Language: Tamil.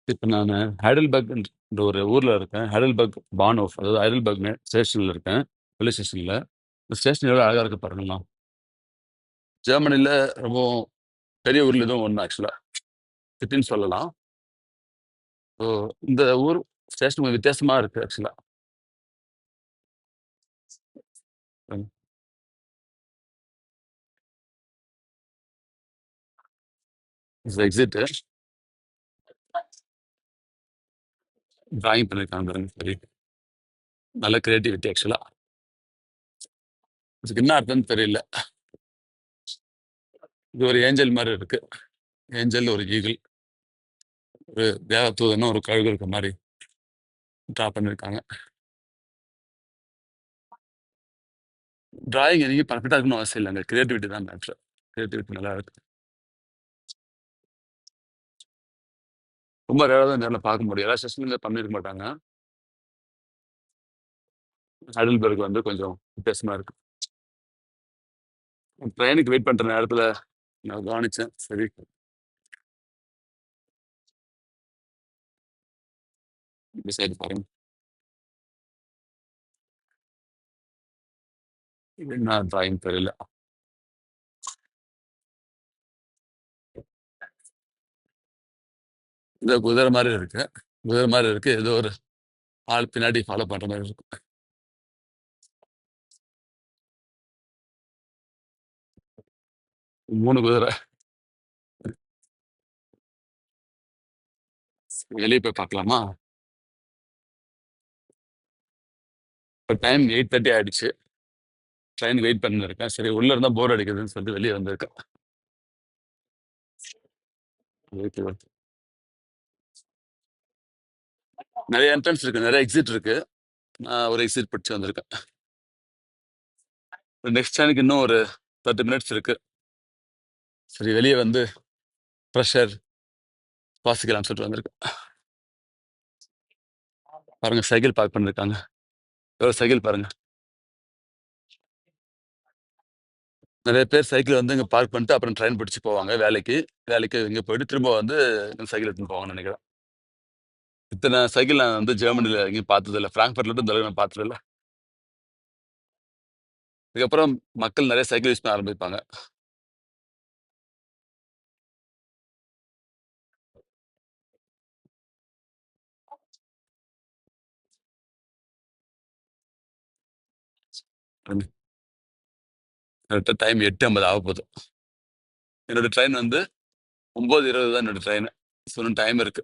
இப்ப நானு ஹைடல்பர்க்ன்ற ஒரு ஊர்ல இருக்கேன். ஹைடல்பர்க் பானோஃப் அதாவது ஹைடல்பர்க் ஸ்டேஷன்ல இருக்கேன். போலீஸ் ஸ்டேஷன்ல. இந்த ஸ்டேஷன் எவ்வளோ அழகா இருக்கு பாருங்கண்ணா. ஜெர்மனில ரொம்பவும் பெரிய ஊர்ல இதுவும் ஒண்ணு ஆக்சுவலா. சிட்டின்னு சொல்லலாம். ஸோ இந்த ஊர் ஸ்டேஷன் கொஞ்சம் வித்தியாசமா இருக்கு ஆக்சுவலா. ம். எக்ஸிட் டிராயிங் பண்ணியிருக்காங்க பாருங்க. சரி. நல்ல கிரியேட்டிவிட்டி ஆக்சுவலா. இதுக்கு என்ன அர்த்தம்னு தெரியல. இது ஒரு ஏஞ்சல் மாரி இருக்கு. ஏஞ்சல், ஒரு ஈகிள், ஒரு தேவதூதனும், ஒரு கழுகு இருக்க மாரி ட்ரா பண்ணியிருக்காங்க. டிராயிங் எதையும் பர்ஃபெக்ட்டா இருக்கணும்னு அவசியம் இல்லங்க. கிரியேட்டிவிட்டி தான் மேட்ரு. கிரியேட்டிவிட்டி நல்லா இருக்கு. ரொம்ப ரேரா தான் நேர்ல பார்க்க முடியும். எல்லா செஷன்லயும் பண்ணியிருக்க மாட்டாங்க. ஹைடல்பர்க் வந்து கொஞ்சம் வித்தியாசமா இருக்கு. ட்ரெயினுக்கு வெயிட் பண்ற நேரத்துல நான் கவனிச்சேன். சரி, இந்த சைடு பாருங்க. இது என்ன டிராயிங் தெரியல. இது குதிரை மாரி இருக்கு. குதிரை மாரி இருக்கு. ஏதோ ஒரு ஆள் பின்னாடி ஃபாலோ பண்ற மாரி இருக்கு. 3 குதிரை. வெளிய போய் பார்க்கலாமா? இப்ப டைம் 8:30 ஆயிடுச்சு. ட்ரெயினுக்கு வெயிட் பண்ணிருக்கேன். சரி, உள்ள இருந்தா போர் அடிக்குதுன்னு சொல்லிட்டு வெளிய வந்திருக்கேன். Okay, okay. நெறைய என்ட்ரன்ஸ் இருக்கு. நெறைய எக்ஸிட் இருக்கு. நான் ஒரு எக்ஸிட் பிடிச்சு வந்திருக்கேன். நெக்ஸ்ட் ட்ரெயினுக்கு இன்னும் ஒரு 30 மினிட்ஸ் இருக்கு. சரி, வெளிய வந்து ஃப்ரெஷ் ஏர் சுவாசிக்கலாம்னு சொல்லிட்டு வந்திருக்கேன். பாருங்க, சைக்கிள் பார்க் பண்ணிருக்காங்க. ஒரு சைக்கிள் பாருங்க. நெறைய பேர் சைக்கிள் வந்து இங்க பார்க் பண்ணிட்டு அப்புறம் ட்ரெயின் பிடிச்சு போவாங்க வேலைக்கு. வேலைக்கு இங்க போயிட்டு திரும்ப வந்து சைக்கிள் எடுத்துன்னு போவாங்கன்னு நெனைக்கிறேன். இத்தன சைக்கிள் நான் வந்து ஜெர்மனில எங்கேயும் பார்த்ததில்ல. ஃபிராங்க்ஃபர்ட்ல மட்டும் இந்த அளவுக்கு நான் பார்த்ததில்ல. இதுக்கப்புறம் மக்கள் நெறைய சைக்கிள் யூஸ் பண்ண ஆரம்பிப்பாங்க. கரெக்ட்டா டைம் 8:50 ஆகப்போது. என்னோட ட்ரெயின் வந்து 9:20 தான் என்னோட ட்ரெயின். ஸோ இன்னும் டைம் இருக்கு.